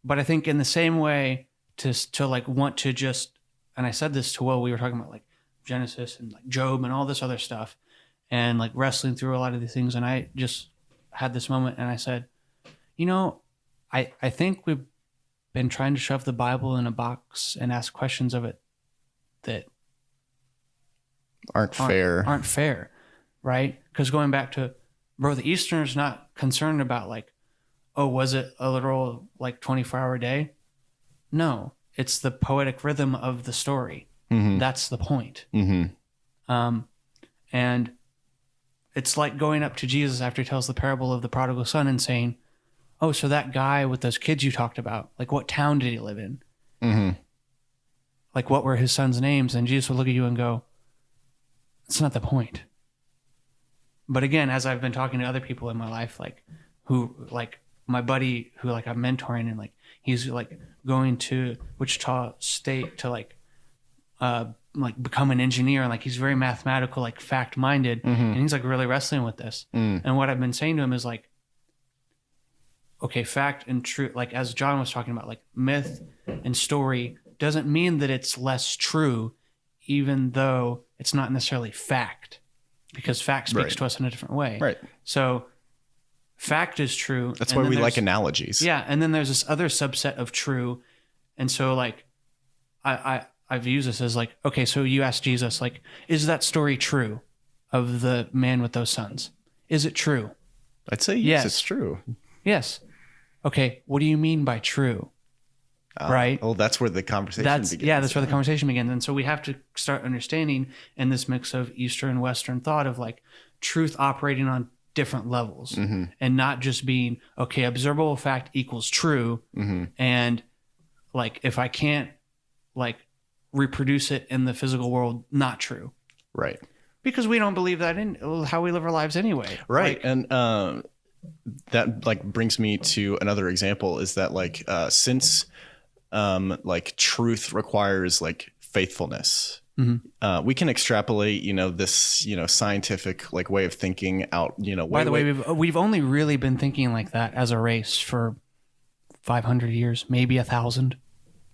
But I think in the same way to like want to just, and I said this to Will, we were talking about like Genesis and like Job and all this other stuff and like wrestling through a lot of these things. And I just had this moment and I said, I think we've been trying to shove the Bible in a box and ask questions of it that aren't fair. Right? Because going back to, bro, the Easterners not concerned about like, oh, was it a literal like 24-hour day? No, it's the poetic rhythm of the story. That's the point. And it's like going up to Jesus after he tells the parable of the prodigal son and saying, oh, so that guy with those kids you talked about, like what town did he live in? Like what were his sons' names? And Jesus would look at you and go, it's not the point. But again, as I've been talking to other people in my life, like who like my buddy who like I'm mentoring and like he's like going to Wichita State to like become an engineer and like he's very mathematical, like fact minded, and he's like really wrestling with this. And what I've been saying to him is like, okay, fact and truth, like as John was talking about, like myth and story doesn't mean that it's less true, even though it's not necessarily fact, because fact speaks to us in a different way. Right. So fact is true. That's why we like analogies. Yeah. And then there's this other subset of true. And so like, I've used this as like, okay, so you ask Jesus, like, is that story true of the man with those sons? Is it true? I'd say yes, it's true. Yes. Okay. What do you mean by true? Right. Well, that's where the conversation begins. Yeah, that's where the conversation begins. And so we have to start understanding in this mix of Eastern and Western thought of like truth operating on different levels and not just being, okay, observable fact equals true. And like, if I can't like reproduce it in the physical world, not true. Right. Because we don't believe that in how we live our lives anyway. Right. Like, And that like brings me to another example is that like since like truth requires like faithfulness, we can extrapolate, this, scientific like way of thinking out, by the way, we've only really been thinking like that as a race for 500 years, maybe 1,000.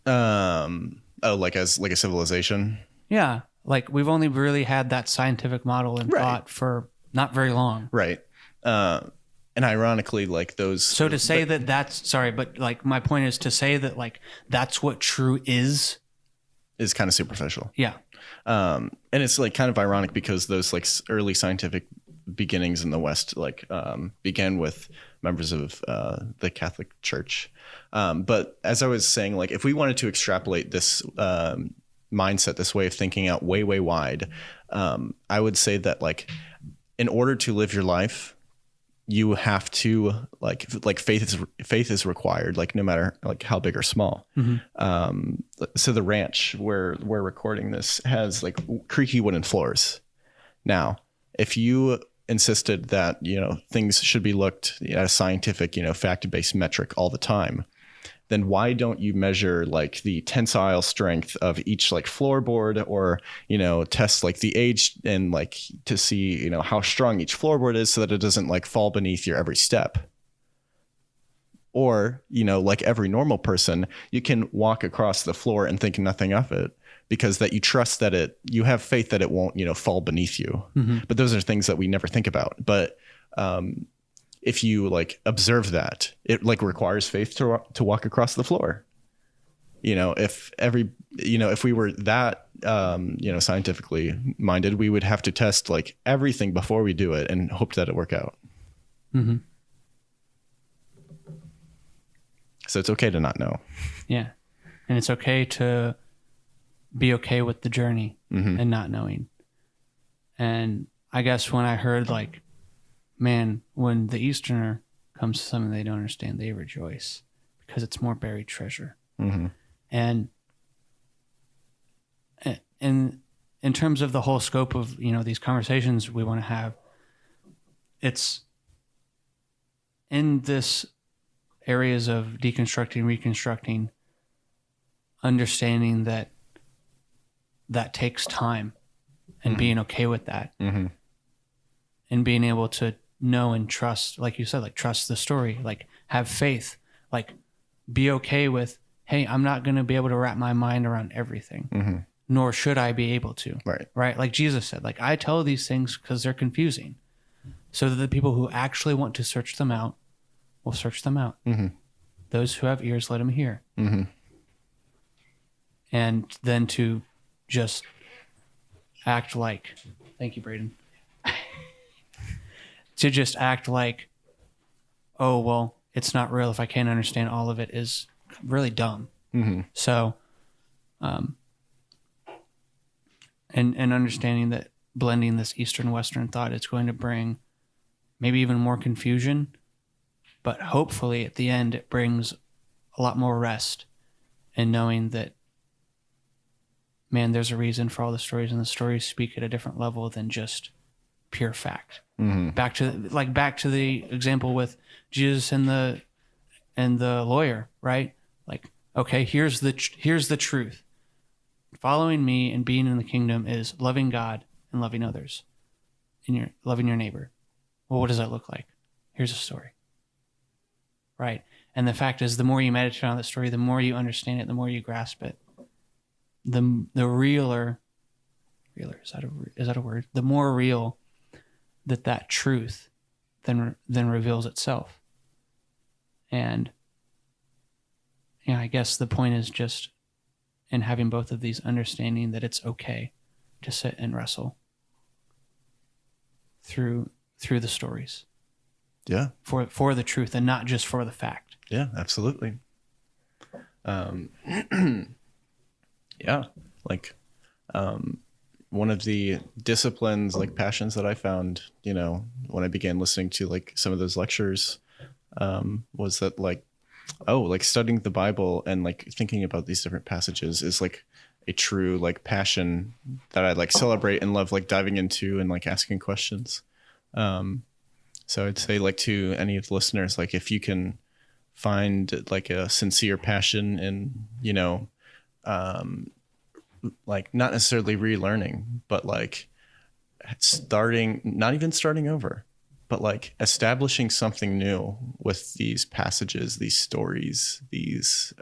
Like as like a civilization. Yeah. Like we've only really had that scientific model and thought for not very long. Right. And ironically, like those. So to say but like my point is to say that like that's what true is kind of superficial. Yeah. And it's like kind of ironic because those like early scientific beginnings in the West like began with members of the Catholic Church. But as I was saying, like if we wanted to extrapolate this mindset, this way of thinking out way, way wide, I would say that like in order to live your life, you have to like faith is required, like no matter like how big or small. So the ranch where we're recording this has like creaky wooden floors. Now, if you insisted that, things should be looked at a scientific, fact-based metric all the time, then why don't you measure like the tensile strength of each like floorboard or, test like the age and like to see, how strong each floorboard is so that it doesn't like fall beneath your every step. Or, like every normal person, you can walk across the floor and think nothing of it because that you trust that you have faith that it won't, fall beneath you. But those are things that we never think about. But, if you like observe that, it like requires faith to walk across the floor. If we were that, scientifically minded, we would have to test like everything before we do it and hope that it work out. So it's okay to not know. Yeah. And it's okay to be okay with the journey and not knowing. And I guess when I heard like, man, when the Easterner comes to something they don't understand, they rejoice because it's more buried treasure. And in terms of the whole scope of, these conversations we want to have, it's in this areas of deconstructing, reconstructing, understanding that takes time and being okay with that and being able to know and trust, like you said, like trust the story, like have faith, like be okay with, hey, I'm not going to be able to wrap my mind around everything, nor should I be able to. Right. Like Jesus said, like I tell these things because they're confusing so that the people who actually want to search them out will search them out. Those who have ears, let them hear. And then to just act like, thank you, Braden. To just act like, oh, well, it's not real if I can't understand all of it is really dumb. So, and understanding that blending this Eastern-Western thought is going to bring maybe even more confusion, but hopefully at the end it brings a lot more rest and knowing that, man, there's a reason for all the stories and the stories speak at a different level than just pure fact. Back to the example with Jesus and the lawyer, right? Like, okay, here's the truth. Following me and being in the kingdom is loving God and loving others, and loving your neighbor. Well, what does that look like? Here's a story, right? And the fact is, the more you meditate on the story, the more you understand it, the more you grasp it. The realer is that a word? The more real that truth then reveals itself. And I guess the point is just in having both of these, understanding that it's okay to sit and wrestle through the stories. Yeah. For the truth and not just for the fact. Yeah, absolutely. Yeah. Like, one of the disciplines, like passions that I found, when I began listening to like some of those lectures, was that like studying the Bible and like thinking about these different passages is like a true like passion that I like celebrate and love like diving into and like asking questions. So I'd say like to any of the listeners, like if you can find like a sincere passion in, you know, like not necessarily relearning, but like not even starting over, but like establishing something new with these passages, these stories, these,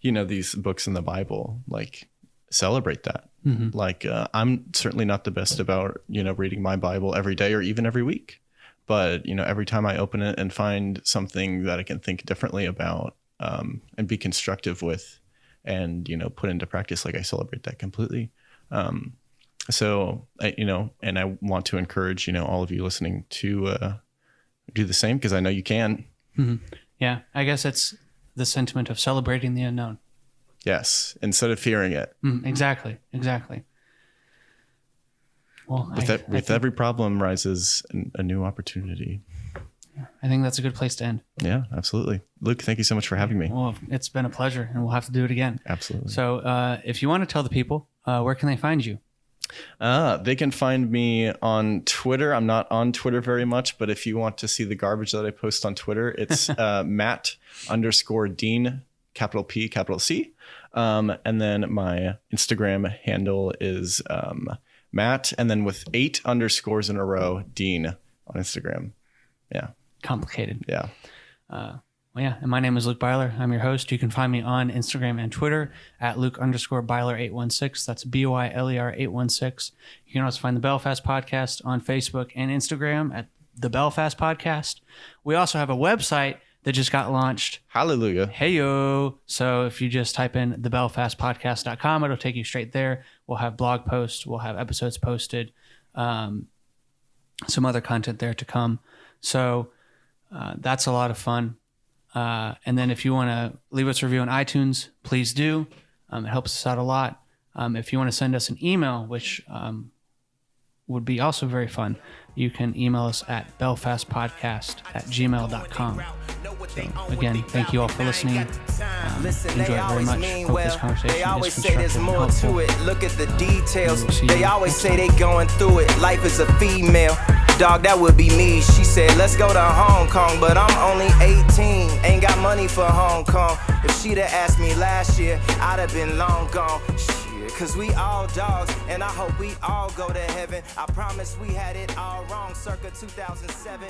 you know, these books in the Bible, like celebrate that. Mm-hmm. Like I'm certainly not the best about, you know, reading my Bible every day or even every week, but, you know, every time I open it and find something that I can think differently about and be constructive with and, you know, put into practice, like I celebrate that completely. So, you know, and I want to encourage, you know, all of you listening to do the same, because I know you can. Mm-hmm. Yeah, I guess it's the sentiment of celebrating the unknown. Yes, instead of fearing it. Exactly. Well, with every problem rises a new opportunity. I think that's a good place to end. Yeah, absolutely. Luke, thank you so much for having me. Well, it's been a pleasure, and we'll have to do it again. Absolutely. So if you want to tell the people, where can they find you? They can find me on Twitter. I'm not on Twitter very much, but if you want to see the garbage that I post on Twitter, it's Matt_Dean, capital P, capital C. And then my Instagram handle is Matt, and then with 8 underscores in a row, Dean on Instagram. Yeah. Complicated. Yeah. Well, yeah. And my name is Luke Byler. I'm your host. You can find me on Instagram and Twitter at Luke_Byler816. That's BYLER816. You can also find the Belfast Podcast on Facebook and Instagram at the Belfast Podcast. We also have a website that just got launched. Hallelujah. Heyo. So if you just type in thebelfastpodcast.com, it'll take you straight there. We'll have blog posts. We'll have episodes posted. Some other content there to come. So that's a lot of fun. And then if you want to leave us a review on iTunes, please do. It helps us out a lot. If you want to send us an email, which would be also very fun, you can email us at belfastpodcast@gmail.com. So again, thank you all for listening. Enjoy it very much. Hope this conversation they always is say there's constructive more and helpful. to it. Look at the details. We'll They always say they going through it. Life is a female. Dog, that would be me. She said, let's go to Hong Kong, but I'm only 18. Ain't got money for Hong Kong. If she'd have asked me last year, I'd have been long gone. Shit, cause we all dogs, and I hope we all go to heaven. I promise we had it all wrong circa 2007.